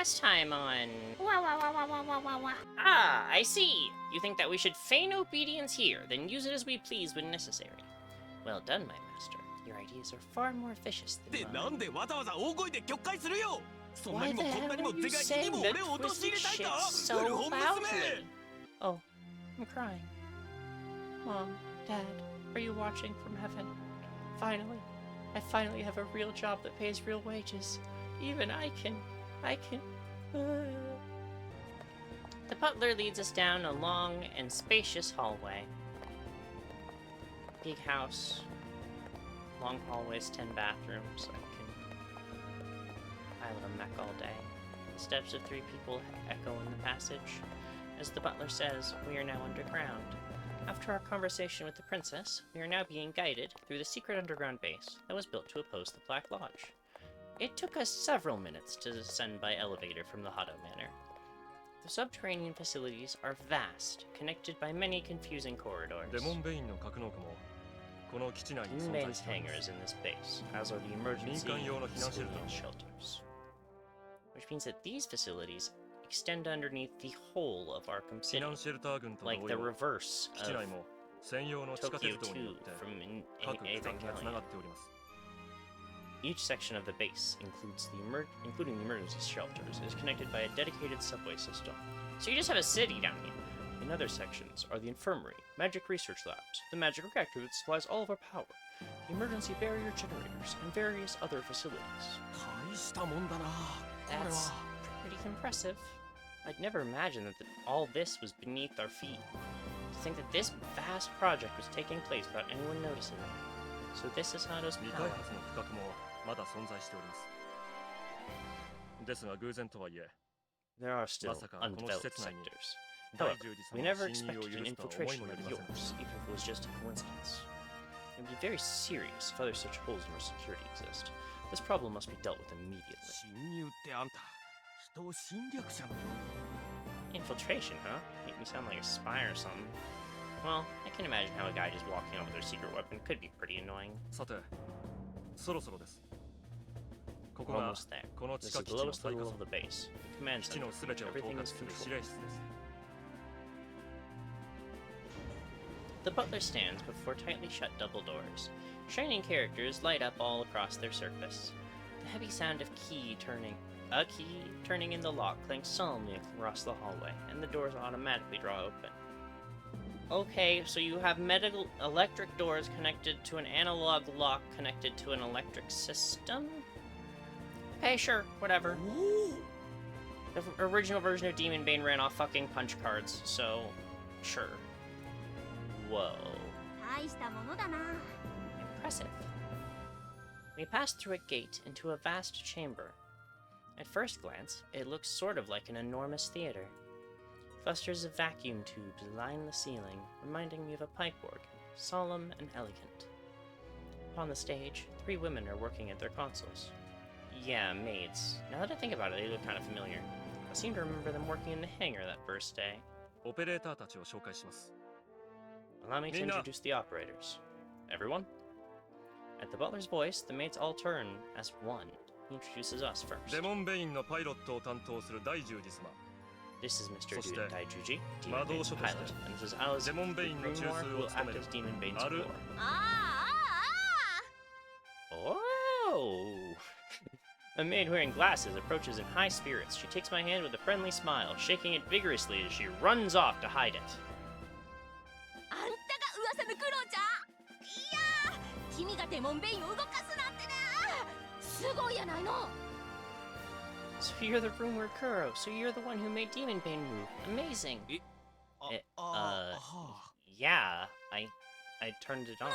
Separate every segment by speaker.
Speaker 1: last time on...
Speaker 2: Wah, wah, wah, wah, wah, wah, wah, wah.
Speaker 1: Ah, I see. You think that we should feign obedience here, then use it as we please when necessary. Well done, my master. Your ideas are far more vicious than mine. Why the hell are you saying that twisted shit so loudly? Oh, I'm crying. Mom, Dad, are you watching from heaven? Finally, I finally have a real job that pays real wages. Even I can... The butler leads us down a long and spacious hallway. Big house. Long hallways, 10 bathrooms. I can pilot a mech all day. The steps of 3 people echo in the passage. As the butler says, we are now underground. After our conversation with the princess, we are now being guided through the secret underground base that was built to oppose the Black Lodge. It took us several minutes to descend by elevator from the Hado Manor. The subterranean facilities are vast, connected by many confusing corridors. Demonbane's hangar is in this base, as are the emergency civilian shelters. Which means that these facilities extend underneath the whole of Arkham City, like the reverse of Tokyo 2 from Evangelion. Each section of the base, including the emergency shelters, is connected by a dedicated subway system. So you just have a city down here. In other sections are the infirmary, magic research labs, the magic reactor that supplies all of our power, the emergency barrier generators, and various other facilities. That's pretty impressive. I'd never imagined that all this was beneath our feet. To think that this vast project was taking place without anyone noticing it. So this is Hado's power. There are still undeveloped sectors. However, we never expected an infiltration like yours, even if it was just a coincidence. It would be very serious if other such holes in our security exist. This problem must be dealt with immediately. Infiltration, huh? Make me sound like a spy or something. Well, I can imagine how a guy just walking out with their secret weapon could be pretty annoying. We're almost there. This is the lowest level of the base. The command center. Everything is controlled. The butler stands before tightly shut double doors. Shining characters light up all across their surface. The heavy sound of a key turning in the lock clanks solemnly across the hallway, and the doors automatically draw open. Okay, so you have electric doors connected to an analog lock connected to an electric system? Okay, sure, whatever. Ooh. The original version of Demonbane ran off fucking punch cards, so sure. Whoa. Impressive. We passed through a gate into a vast chamber. At first glance, it looks sort of like an enormous theater. Clusters of vacuum tubes line the ceiling, reminding me of a pipe organ, solemn and elegant. Upon the stage, 3 women are working at their consoles. Yeah, maids. Now that I think about it, they look kind of familiar. I seem to remember them working in the hangar that first day. Allow me to introduce the operators. Everyone? At the butler's voice, the maids all turn as one. He introduces us first. This is Mr. Daijuji, Demonbane's pilot, and this is Alice Grimoire, who will act as Demonbane's core. Oh! A maid wearing glasses approaches in high spirits. She takes my hand with a friendly smile, shaking it vigorously as she runs off to hide it. So you're the rumor Kuro, so you're the one who made Demonbane move. Amazing! Yeah, I turned it on.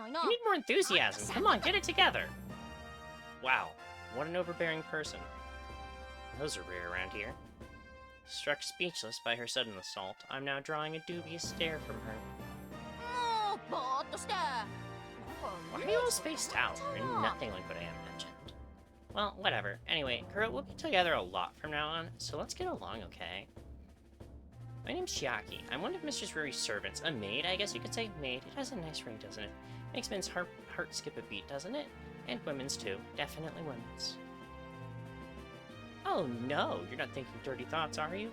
Speaker 1: You need more enthusiasm. Come on, get it together! Wow, what an overbearing person. Those are rare around here. Struck speechless by her sudden assault, I'm now drawing a dubious stare from her. Why are you all spaced out? You're nothing like what I imagined. Well, whatever. Anyway, Kuro, we'll be together a lot from now on, so let's get along, okay? My name's Chiaki. I'm one of Mistress Ruri's servants. A maid, I guess you could say. Maid. It has a nice ring, doesn't it? Makes men's heart skip a beat, doesn't it? And women's, too. Definitely women's. Oh no, you're not thinking dirty thoughts, are you?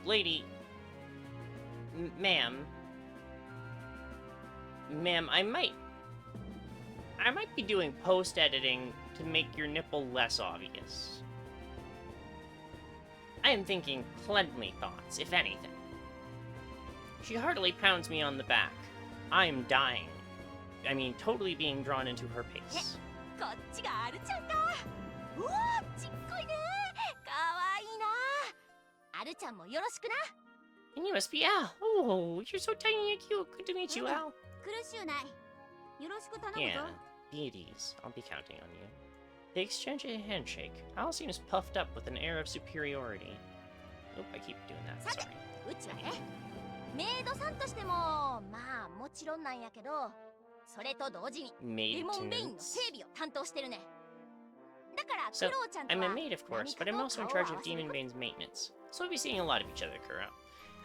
Speaker 1: Lady... Ma'am... Ma'am, I might be doing post-editing to make your nipple less obvious. I am thinking cleanly thoughts, if anything. She heartily pounds me on the back. I am dying. I mean, totally being drawn into her pace.
Speaker 2: こっちがアルちゃんか。うわ、ちっこいね。かわいいな。アルちゃんもよろしくな。
Speaker 1: And you must be Al. Oh, you're so tiny and cute. Good to meet you, Al.
Speaker 2: 苦しゅうない。よろしく頼むぞ。
Speaker 1: Yeah, be at ease. I'll be counting on you. They exchange a handshake. Al seems puffed up with an air of superiority. Oop, I keep doing that. Sorry.
Speaker 2: うちはね、メイドさんとしてもまあもちろんなんやけど、それと同時にデモンベインの整備を担当してるね。だからク
Speaker 1: So,
Speaker 2: ロウちゃんとは
Speaker 1: I'm a maid, of course, but I'm also in charge of Demonbane's maintenance. So we'll be seeing a lot of each other, Kuro.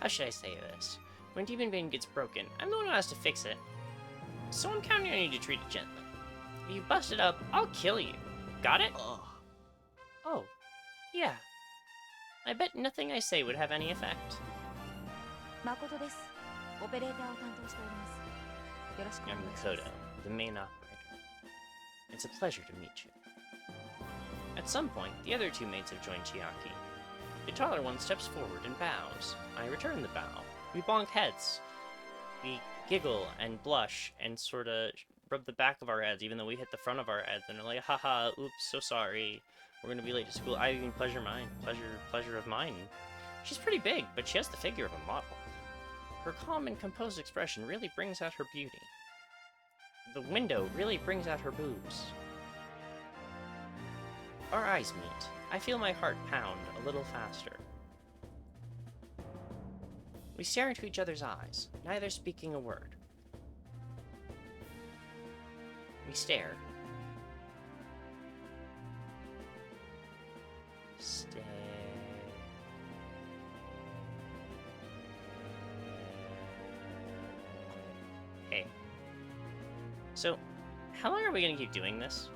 Speaker 1: How should I say this? When Demonbane gets broken, I'm the one who has to fix it. So I'm counting on you to treat it gently. If you bust it up, I'll kill you. Got it? Oh. Yeah. I bet nothing I say would have any effect.
Speaker 2: Makoto です。オペレーターを担当しております。よろしくお願
Speaker 1: I'm
Speaker 2: いします。
Speaker 1: Makoto, the main operator. It's a pleasure to meet you. At some point, the other two maids have joined Chiaki. The taller one steps forward and bows. I return the bow. We bonk heads. We giggle and blush and sorta rub the back of our heads, even though we hit the front of our heads, and they're like, haha, oops, so sorry. We're gonna be late to school. I mean, pleasure of mine. She's pretty big, but she has the figure of a model. Her calm and composed expression really brings out her beauty. The window really brings out her boobs. Our eyes meet. I feel my heart pound a little faster. We stare into each other's eyes, neither speaking a word. We stare. Stare. Hey. So, how long are we gonna keep doing this?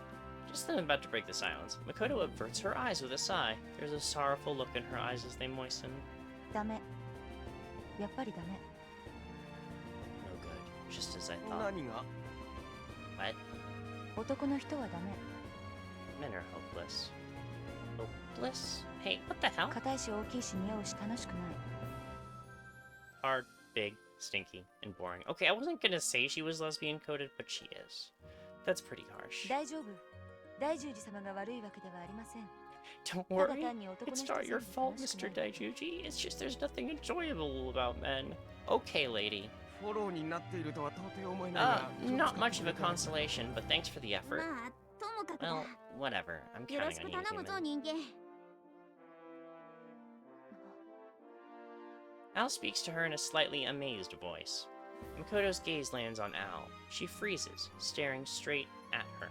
Speaker 1: Just then I'm about to break the silence, Makoto averts her eyes with a sigh. There's a sorrowful look in her eyes as they moisten.
Speaker 2: ダメ。やっぱりダメ。
Speaker 1: No good, just as I thought. What?
Speaker 2: 男の人はダメ。
Speaker 1: Men are hopeless. Hopeless? Hey, what the hell?
Speaker 2: 硬いし大きいし似合うし楽しくない。
Speaker 1: Hard, big, stinky, and boring. Okay, I wasn't gonna say she was lesbian coded, but she is. That's pretty harsh.
Speaker 2: 大丈夫。大獣寺様が悪いわけではありません。
Speaker 1: Don't worry, it's not your fault, Mr. Daijuji. It's just there's nothing enjoyable about men. Okay, lady. Not much of a consolation, but thanks for the effort.
Speaker 2: まあ、ともかくだ。
Speaker 1: Well, whatever. I'm
Speaker 2: よろ
Speaker 1: counting
Speaker 2: し
Speaker 1: on
Speaker 2: く
Speaker 1: you,
Speaker 2: 頼むぞ
Speaker 1: human.
Speaker 2: 人間。
Speaker 1: Al speaks to her in a slightly amazed voice. Makoto's gaze lands on Al. She freezes, staring straight at her.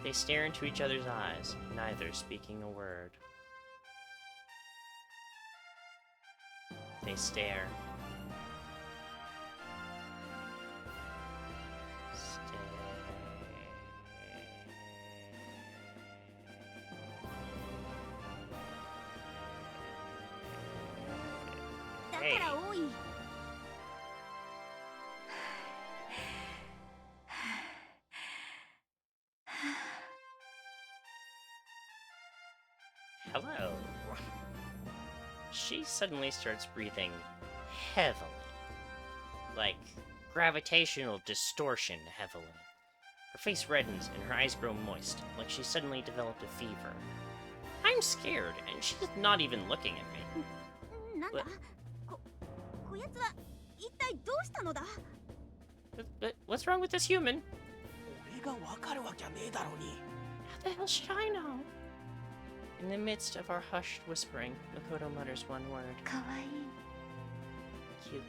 Speaker 1: They stare into each other's eyes, neither speaking a word. They stare. Hey.
Speaker 2: だから多い。
Speaker 1: Hello. She suddenly starts breathing heavily. Like gravitational distortion heavily. Her face reddens and her eyes grow moist, like she suddenly developed a fever. I'm scared, and she's not even looking at me.
Speaker 2: なんだこやつは一体どうしたのだ
Speaker 1: What's wrong with this human?
Speaker 3: 俺がわかるわけはねえだろうに。
Speaker 1: How the hell should I know? In the midst of our hushed whispering, Makoto mutters one word.
Speaker 2: かわいい。
Speaker 1: Cute.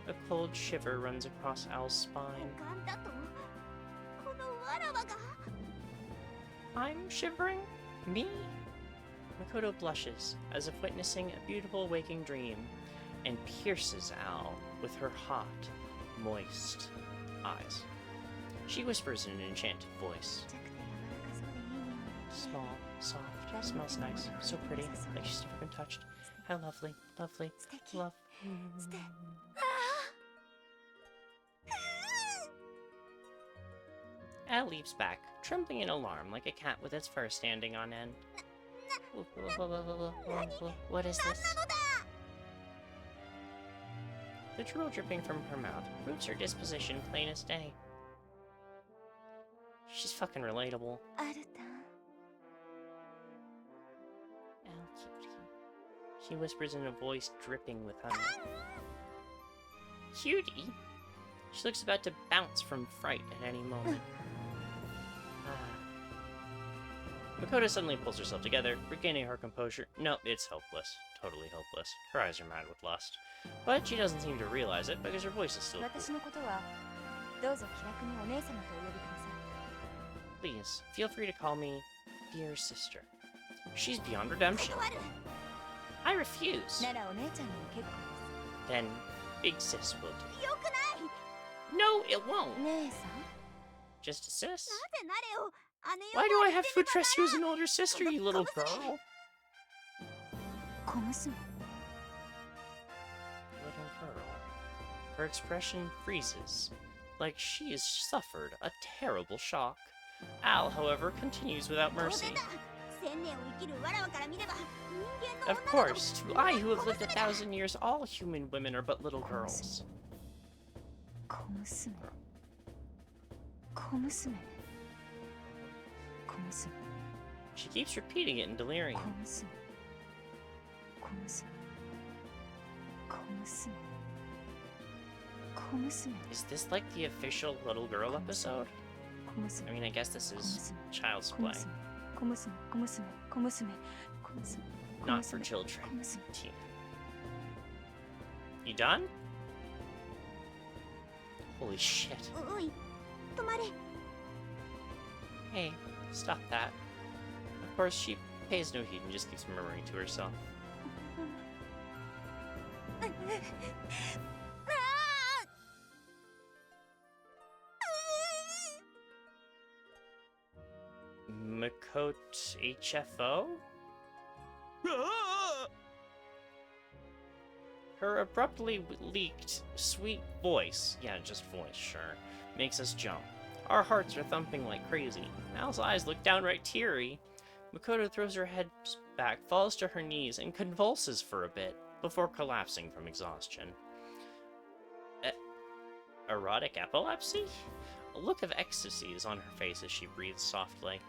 Speaker 1: A cold shiver runs across Al's spine.
Speaker 2: ガンだとこのわらわが
Speaker 1: I'm shivering? Me? Makoto blushes, as if witnessing a beautiful waking dream, and pierces Al with her hot, moist eyes. She whispers in an enchanted voice. Small, soft, smells nice, so pretty, like she's never been touched. How lovely, lovely, love. Al leaps back, trembling in alarm like a cat with its fur standing on end. What is this? The drool dripping from her mouth proves her disposition plain as day. She's fucking relatable. Al cutie. She whispers in a voice dripping with honey. Cutie? She looks about to bounce from fright at any moment. Makoto suddenly pulls herself together, regaining her composure. No, it's hopeless. Totally hopeless. Her eyes are mad with lust. But she doesn't seem to realize it because her voice is still cool. Please, feel free to call me dear sister. She's beyond redemption. I refuse. Then big sis will do. No, it won't. Just a sis? Why do I have to address you as an older sister, you little girl? Little girl. Her expression freezes, like she has suffered a terrible shock. Al, however, continues without mercy. Of course, to I who have lived 1,000 years, all human women are but little girls. She keeps repeating it in delirium. Is this like the official little girl episode? I mean, I guess this is child's play. Not for children. You done? Holy shit. Hey, stop that. Of course, she pays no heed and just keeps murmuring to herself. Makoto HFO? Her abruptly leaked, sweet voice, yeah, just voice, sure, makes us jump. Our hearts are thumping like crazy. Al's eyes look downright teary. Makoto throws her head back, falls to her knees, and convulses for a bit, before collapsing from exhaustion. Erotic epilepsy? A look of ecstasy is on her face as she breathes softly.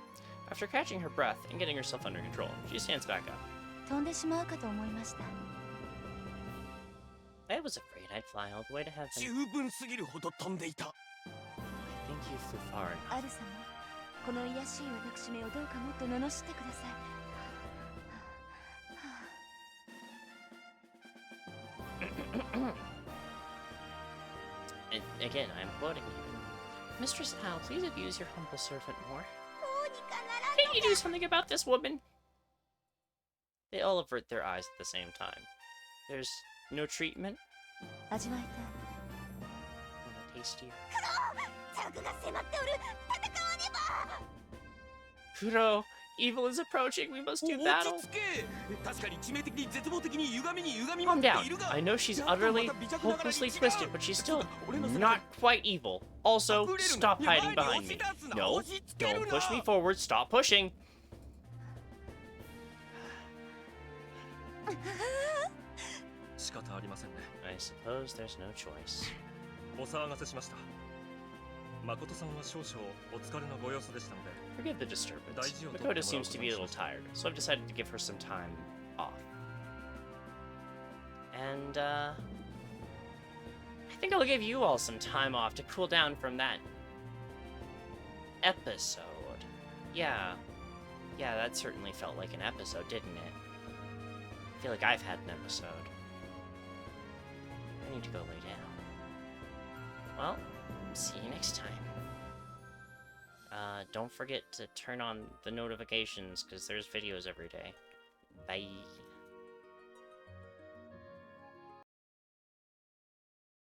Speaker 1: After catching her breath and getting herself under control, she stands back up. I was afraid I'd fly all the way to heaven. I think you flew far enough. Again, I'm quoting you. Mistress Al, please abuse your humble servant more. Can't you do something about this woman? They all avert their eyes at the same time. There's no treatment? Wanna taste you? Kuro, evil is approaching. We must do battle. Calm down. I know she's utterly, hopelessly twisted, but she's still not quite evil. Also, stop hiding behind me. No, don't push me forward. Stop pushing. I suppose there's no choice. Forgive the disturbance. Makoto seems to be a little tired, so I've decided to give her some time off. And, I think I'll give you all some time off to cool down from that episode. Yeah, that certainly felt like an episode, didn't it? I feel like I've had an episode. I need to go lay down. Well, see you next time. Don't forget to turn on the notifications, because there's videos every day. Bye.